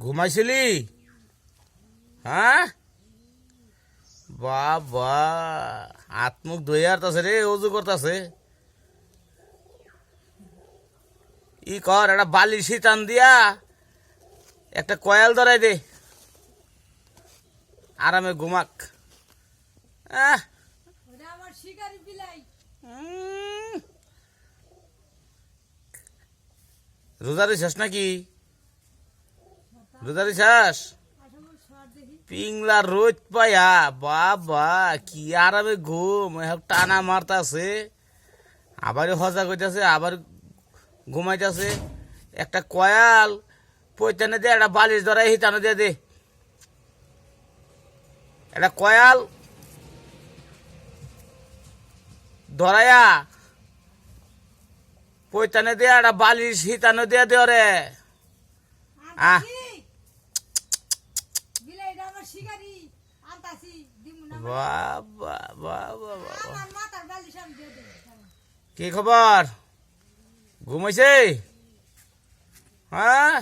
ঘুমাইছিলি? হ্যাঁ বাবা, হাত মুখ ধুয়ে আসতেছে রে, অজু করতেছে। ই কর, একটা বালিশি টান দিয়া একটা কয়াল ধরাই দে, আরামে ঘুমাক। রোজারি শেষ নাকি? রোজারি শেষ? পিংলা রোদ পায়া বাবা কি আরামে ঘুম, টানা মারতাছে, আবার হজা কইতাছে, আবার ঘুমাইতেছে। একটা কয়াল পৈতানে দে, একটা বালিশ ধরাই হিতানো দিয়ে দে, একটা কয়াল ধরাইয়া পৈতানে দিয়ে একটা বালিশ হিতানো দিয়ে দে রে। বাবা বাবা বাবা, কি খবর? ঘুমাইছে? হ্যাঁ